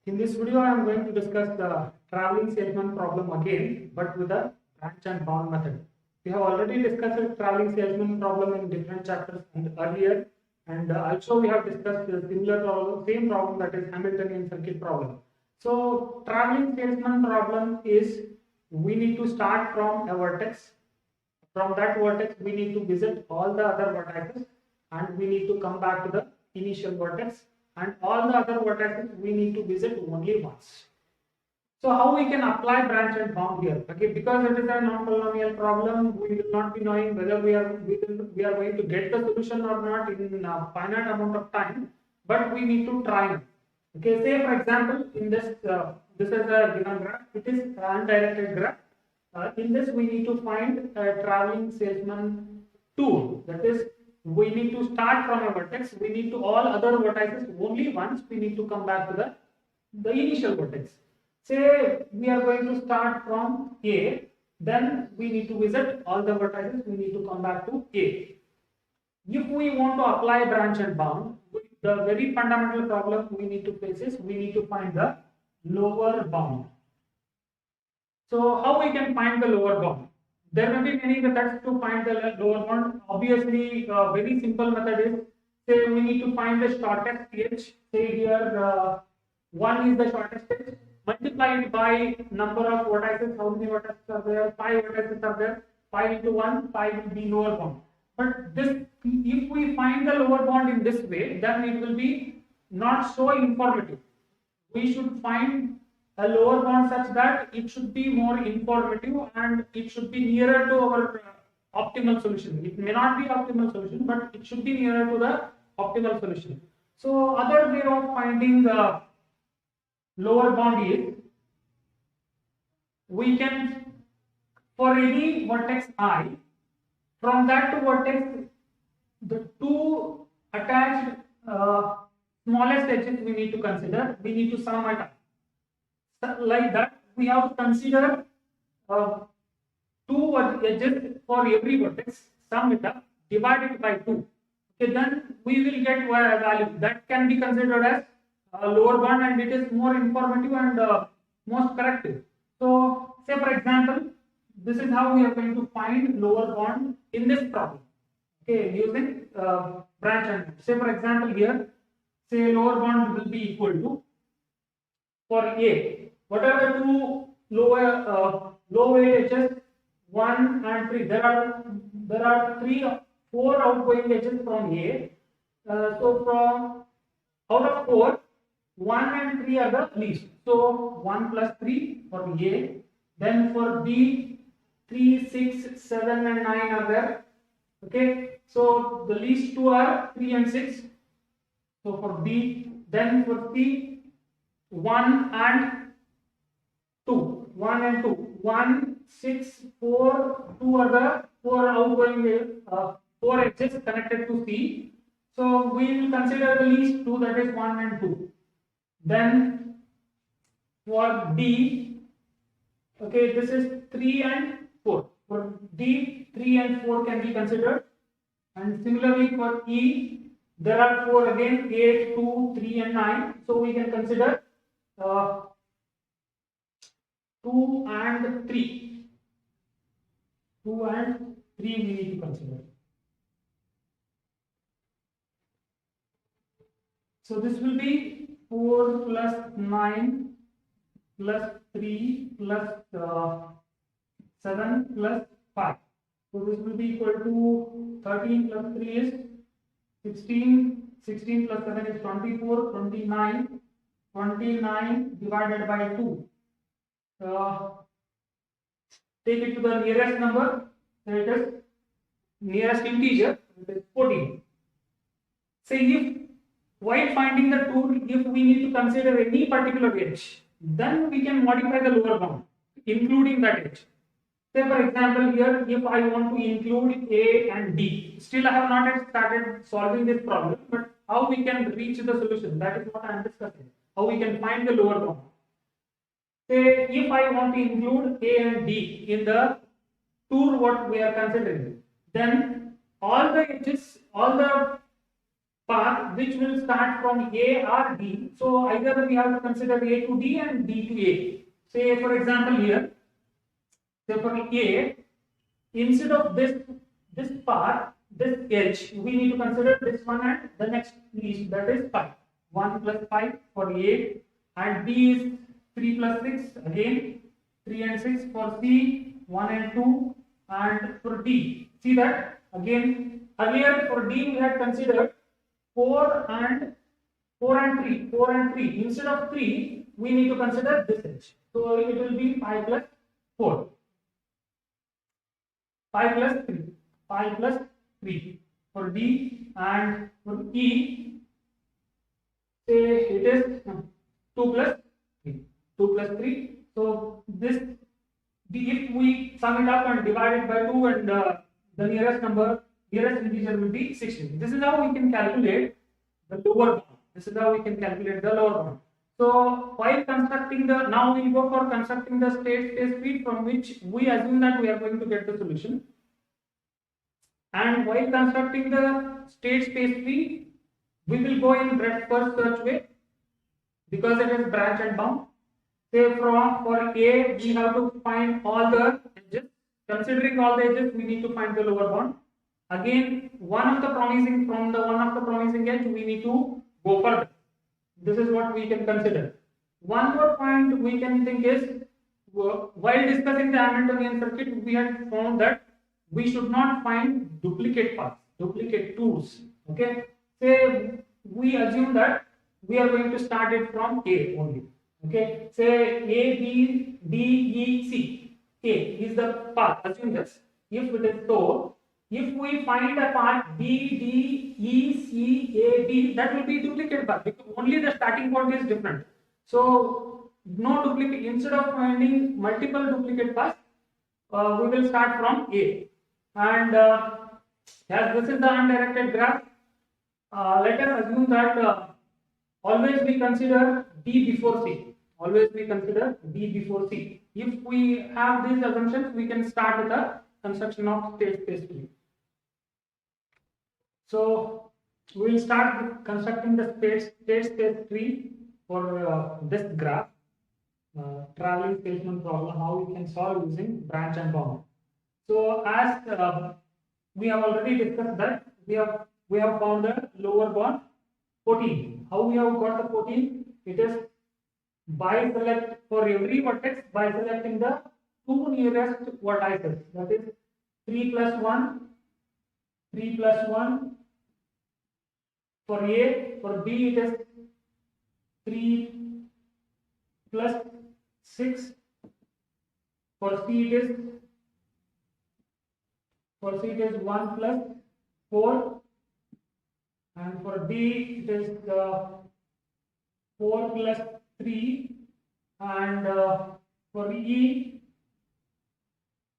In this video, I am going to discuss the traveling salesman problem again, but with a branch and bound method. We have already discussed the traveling salesman problem in different chapters and earlier, and also we have discussed the similar problem, same problem, that is Hamiltonian circuit problem. So, traveling salesman problem is we need to start from a vertex. From that vertex, we need to visit all the other vertices, and we need to come back to the initial vertex, and all the other vertices we need to visit only once. So how we can apply branch and bound here? Okay, because it is a non-polynomial problem, we will not be knowing whether we are going to get the solution or not in a finite amount of time, but we need to try. Okay, say for example, in this is a given graph. It is an undirected graph. In this, we need to find a traveling salesman tool. That is, we need to start from a vertex. We need to all other vertices only once. We need to come back to the initial vertex. Say we are going to start from A, then we need to visit all the vertices. We need to come back to A. If we want to apply branch and bound, the very fundamental problem we need to face is we need to find the lower bound. So how we can find the lower bound? There may be many methods to find the lower bound. Obviously, a very simple method is, say we need to find the shortest edge. Say here 1 is the shortest edge. Multiply it by number of vertices. How many vertices are there? 5 vertices are there. 5 into 1, 5 will be lower bound. But this, if we find the lower bound in this way, then it will be not so informative. We should find a lower bound such that it should be more informative and it should be nearer to our optimal solution. It may not be optimal solution, but it should be nearer to the optimal solution. So other way of finding the lower bound is, we can, for any vertex I, from that vertex, the two attached smallest edges we need to consider. We need to sum it up. Like that, we have to consider two edges for every vertex, sum it up, divide it by 2. Okay, then we will get a value that can be considered as a lower bound, and it is more informative and most corrective. So, say for example, this is how we are going to find lower bound in this problem. Okay, using branch and bound. Say for example here, say lower bound will be equal to, for A, what are the two low edges? 1 and 3. There are 4 outgoing edges from A. So from out of 4, 1 and 3 are the least. So 1 plus 3 for A. Then for B, 3, 6, 7 and 9 are there. Okay. So the least 2 are 3 and 6. So for B, then for C, 1 and 2, 1 and 2, 1, 6, 4, 2 are the 4 outgoing 4 edges connected to C. So we will consider the least 2, that is 1 and 2. Then for D, okay, this is 3 and 4. For D, 3 and 4 can be considered. And similarly for E, there are 4 again, 8, 2, 3 and 9. So we can consider 2 and 3. 2 and 3 we need to consider. So this will be 4 plus 9 plus 3 plus 7 plus 5. So this will be equal to 13 plus 3 is 16. 16 plus 7 is 24. 29. 29 divided by 2. Take it to the nearest number. So it is nearest integer. It is 14. Say if while finding the tool, if we need to consider any particular edge, then we can modify the lower bound, including that edge. Say for example here, if I want to include A and D, still I have not yet started solving this problem, but how we can reach the solution, that is what I am discussing. How we can find the lower bound. Say if I want to include A and D in the tool what we are considering, then all the edges, all the path which will start from A or D. So either we have to consider A to D and D to A. Say for example here, say for A, instead of this path, this edge, we need to consider this one and the next least, that is 5. 1 plus 5 for A, and B is 3 plus 6 again, 3 and 6 for C, 1 and 2, and for D. See that again earlier for D we had considered 4 and 3, 4 and 3. Instead of 3, we need to consider this edge. So it will be 5 plus 4. 5 plus 3. 5 plus 3 for D, and for E, say it is 2 plus 3. 2 plus 3. So this, if we sum it up and divide it by 2, and the nearest integer will be 16. This is how we can calculate the lower bound. This is how we can calculate the lower bound. So while constructing the, now we go for constructing the state space tree from which we assume that we are going to get the solution. And while constructing the state space tree, we will go in breadth first search way because it is branch and bound. Say for A, we have to find all the edges. Considering all the edges, we need to find the lower bound. Again, one of the promising edge, we need to go further. This is what we can consider. One more point we can think is, while discussing the Hamiltonian circuit, we had found that we should not find duplicate paths, duplicate tools. Okay, say we assume that we are going to start it from A only. Okay, say A, B, D, E, C. A is the path. Assume this. If it is so, if we find a path B, D, E, C, A, B, that will be duplicate path because only the starting point is different. So no duplicate. Instead of finding multiple duplicate paths, we will start from A. And as this is the undirected graph, let us assume that always we consider D before C. Always we consider D before C. If we have these assumptions, we can start with the construction of state space tree. So we will start with constructing the state space tree for this graph, traveling salesman problem, how we can solve using branch and bound. So as we have already discussed that we have found the lower bound 14. How we have got the 14? It is by select for every vertex by selecting the two nearest vertices. That is 3 plus 1, 3 plus 1 for A. For B it is 3 plus 6. For C it is 1 plus 4, and for D it is 4 plus 3, and for E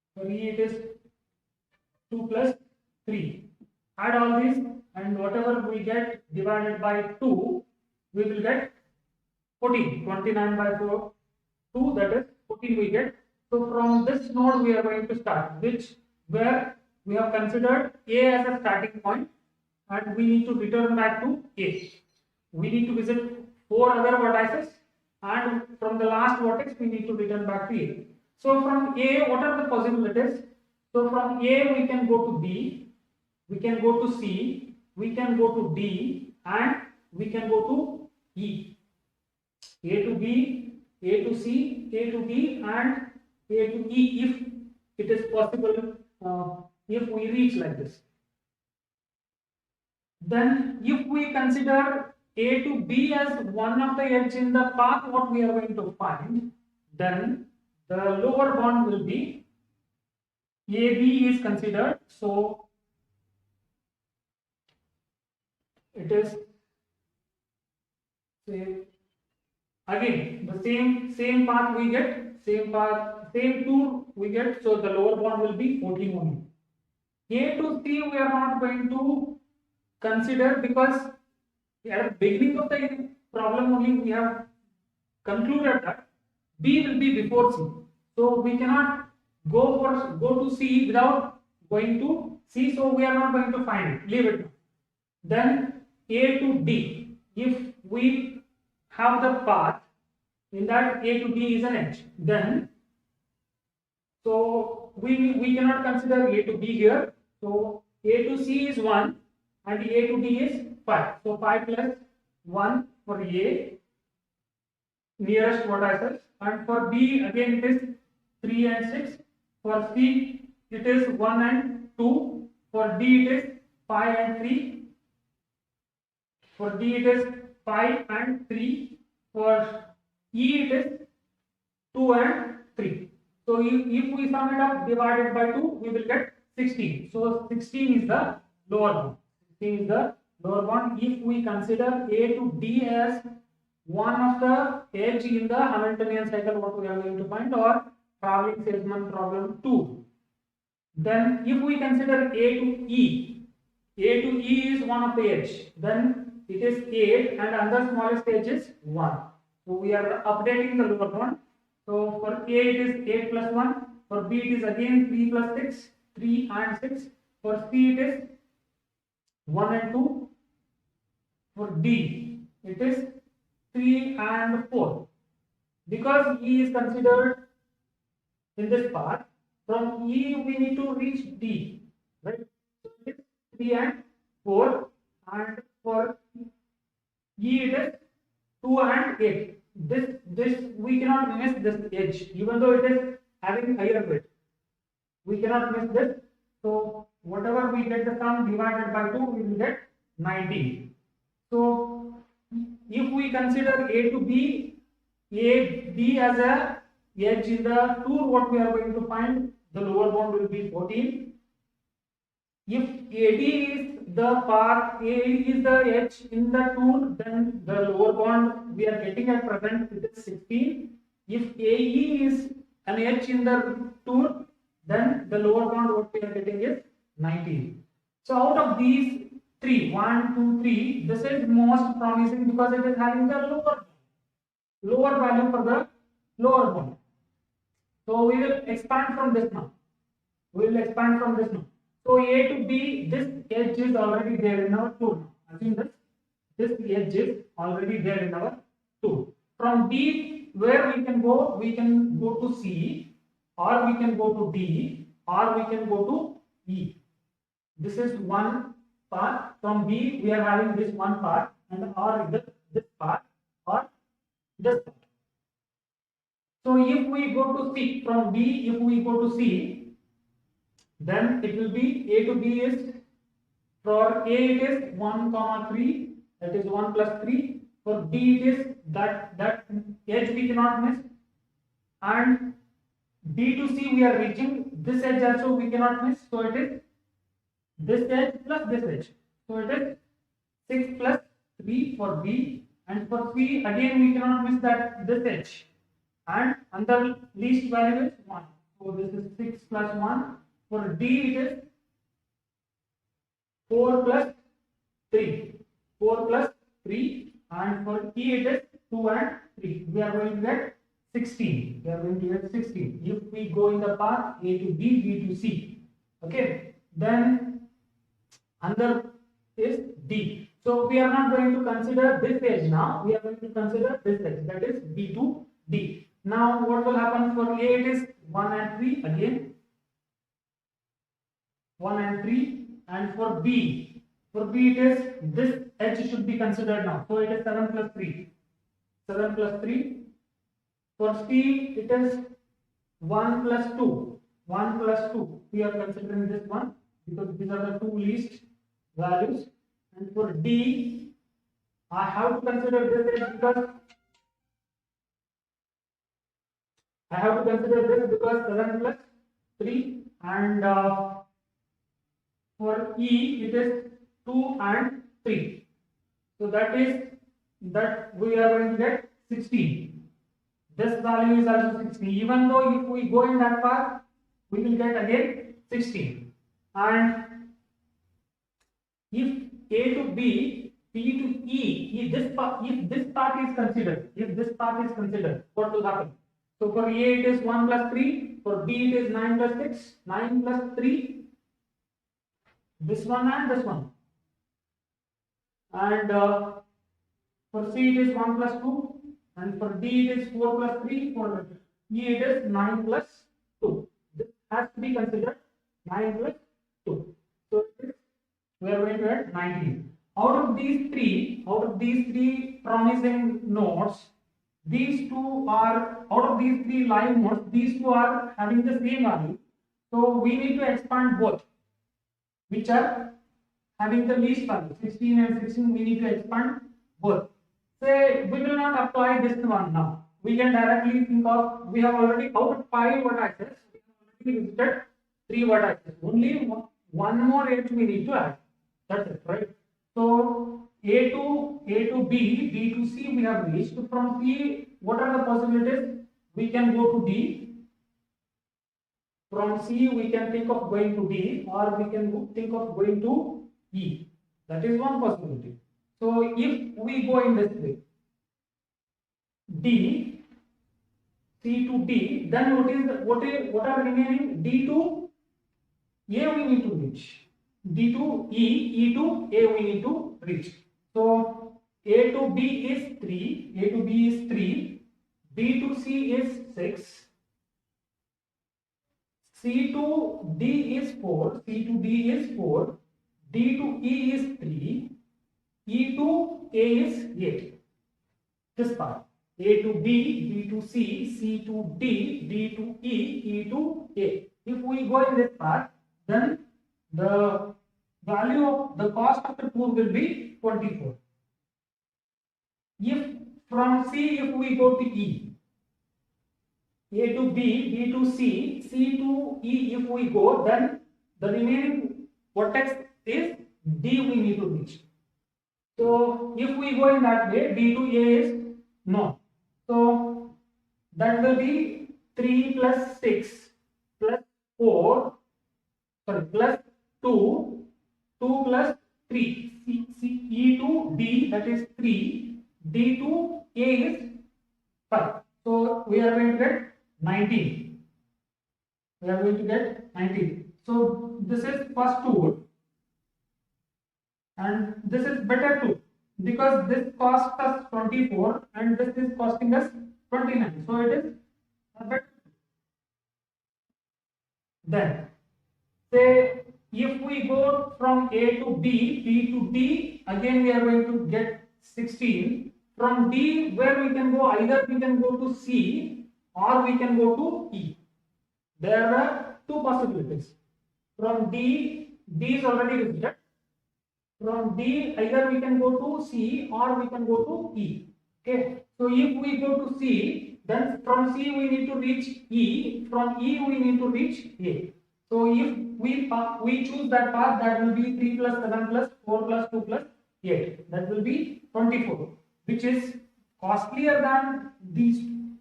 it is 2 plus 3. Add all these, and whatever we get divided by 2, we will get 14. 29 by 4, 2, that is 14 we get. So from this node we are going to start, where we have considered A as a starting point, and we need to return back to A. We need to visit 4 other vertices, and from the last vertex we need to return back to A. So from A, what are the possibilities? So from A we can go to B, we can go to C, we can go to D, and we can go to E. A to B, A to C, A to D, and A to E if it is possible, if we reach like this. Then if we consider A to B as one of the edge in the path what we are going to find, then the lower bound will be AB is considered. So it is, say, again the same path we get, same tour we get, so the lower bound will be 14 only. A to C we are not going to consider because at the beginning of the problem only we have concluded that B will be before C. So we cannot go to C without going to C, so we are not going to find it. Leave it. Then A to D, if we have the path in that A to D is an edge, then so we cannot consider A to B here. So A to C is 1 and A to D is 5. So 5 plus 1 for A, nearest vertices, and for B again it is 3 and 6. For C it is 1 and 2. For D it is 5 and 3. For D it is 5 and 3. For E it is 2 and 3. So if we sum it up divided by 2, we will get 16. So 16 is the lower bound. 16 is the lower bound if we consider A to D as one of the edge in the Hamiltonian cycle, what we are going to find, or traveling salesman problem 2. Then if we consider A to E is one of the edge, then it is 8 and another smallest edge is 1. So we are updating the lower bound. So for A it is 8 plus 1, for B it is again 3 plus 6, 3 and 6, for C it is 1 and 2, for D it is 3 and 4. Because E is considered in this part, from E we need to reach D, right? So it is 3 and 4, and for E it is 2 and 8. This we cannot miss this edge, even though it is having higher weight. We cannot miss this. So whatever we get the sum divided by 2, we will get 19. So if we consider A to B, B as a edge in the tour, what we are going to find, the lower bound will be 14. If AD is the path, A is the edge in the tour, then the lower bound we are getting at present is 16. If AE is an edge in the tour, then the lower bound what we are getting is 19. So out of these three, 1, 2, 3, this is most promising because it is having the lower value for the lower bound. So we will expand from this now. So A to B, this edge is already there in our tool. Assume this edge is already there in our tool. From D, where we can go to C, or we can go to D, or we can go to E. This is one path. From B, we are having this one path, and or this path, or this path. So if we go to C, from B, if we go to C, then it will be A to B is, for A it is 1 comma 3, that is 1 plus 3. For B it is that edge we cannot miss, and B to C we are reaching, this edge also we cannot miss, so it is this edge plus this edge. So it is 6 plus 3 for B, and for C again we cannot miss that this edge, and the least value is 1. So this is 6 plus 1. For D it is 4 plus 3. 4 plus 3, and for E it is 2 and 3. We are going to get 16. If we go in the path A to B, B to C. Okay. Then another is D. So we are not going to consider this edge now. We are going to consider this edge, that is B to D. Now what will happen for A? It is 1 and 3 again. 1 and 3, and for B it is this edge should be considered now. So it is 7 plus 3. 7 plus 3. For C it is 1 plus 2. 1 plus 2. We are considering this one because these are the two least values. And for D, I have to consider this edge because 7 plus 3, and for E it is 2 and 3. So that we are going to get 16. This value is also 16. Even though if we go in that path, we will get again 16. And if A to B, B to E, if this path is considered, what will happen? So for A it is 1 plus 3, for B it is 9 plus 6, 9 plus 3, this one and this one. and for C it is 1 plus 2, and for D it is 4 plus 3, 4 E it is 9 plus 2. This has to be considered 9 plus 2. So we are going to add 19. Out of these three promising nodes, these two are, out of these three live nodes, these two are having the same value. So we need to expand both, which are having the least value, 16 and 16. We need to expand both. Say we will not apply this one now. We can directly think of, we have already out of 5 vertices, we have already visited 3 vertices. Only one more edge we need to add. That's it, right? So A to B, B to C we have reached. From C, what are the possibilities? We can go to D. From C, we can think of going to D, or we can think of going to E. That is one possibility. So if we go in this way, D, C to D, then what are remaining? D to A we need to reach. D to E, E to A we need to reach. So A to B is 3, A to B is 3, B to C is 6, C to D is 4, C to D is 4, D to E is 3, E to A is 8. This part. A to B, B to C, C to D, D to E, E to A. If we go in this part, then the value of the cost of the tour will be 24. If from C, if we go to E, A to B, B to C, C to E, if we go, then the remaining vertex is D we need to reach. So if we go in that way, D to A is no. So that will be 3 plus 6 plus 4, sorry, plus 2, 2 plus 3, E to D, that is 3, D to A is 5. So we are going to get 19. We are going to get 19. So this is first tool, and this is better tool, because this cost us 24 and this is costing us 29. So it is a better. Then say if we go from A to B, B to D, again we are going to get 16. From D, where we can go, either we can go to C or we can go to E. There are two possibilities. From D, D is already visited. From D, either we can go to C or we can go to E. Okay. So if we go to C, then from C we need to reach E. From E we need to reach A. So if we choose that path, that will be 3 plus 7 plus 4 plus 2 plus 8. That will be 24, which is costlier than these two.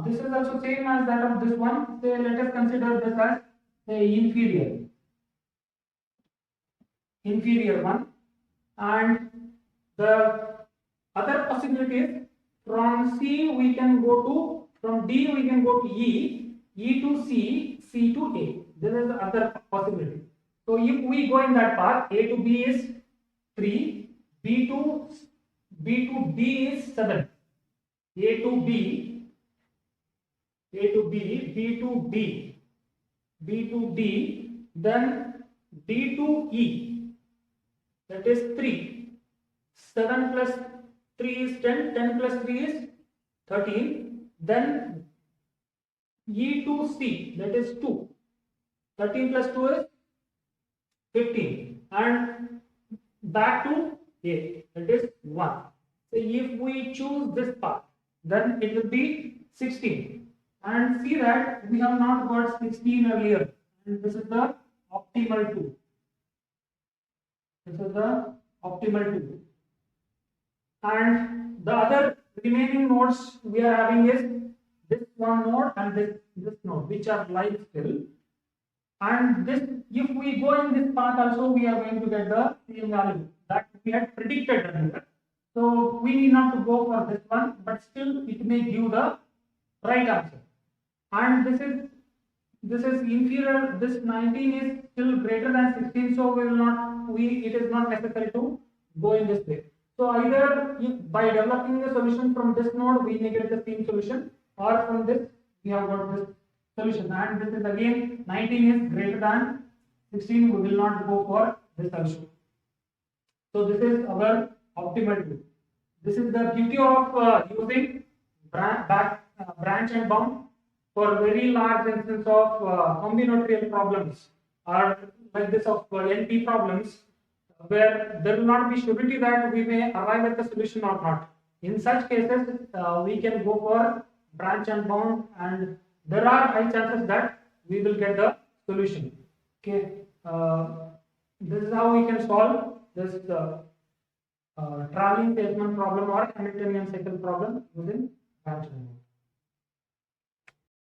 This is also same as that of this one. Say let us consider this as say inferior one, and the other possibility is from C we can go to, from D we can go to E, E to C, C to A. This is the other possibility. So if we go in that path, A to B is 3, B to D is 7, A to B, A to B, B to D, B to D, then D to E, that is 3, 7 plus 3 is 10, 10 plus 3 is 13, then E to C, that is 2, 13 plus 2 is 15, and back to A, that is 1. So if we choose this path, then it will be 16, and see that we have not got 16 earlier, and this is the optimal 2. This is the optimal 2. And the other remaining nodes we are having is this one node and this node, which are live still. And this, if we go in this path also, we are going to get the same value that we had predicted earlier. So we need not to go for this one, but still it may give the right answer. And this is inferior. This 19 is still greater than 16, so we will not. It is not necessary to go in this way. So either by developing the solution from this node, we may get the same solution, or from this we have got this solution. And this is again 19 is greater than 16. We will not go for this solution. So this is our optimal tool. This is the beauty of using branch and bound for very large instance of combinatorial problems, or like this of NP problems, where there will not be surety that we may arrive at the solution or not. In such cases, we can go for branch and bound, and there are high chances that we will get the solution. Okay, this is how we can solve this traveling salesman problem or Hamiltonian cycle problem using branch and bound.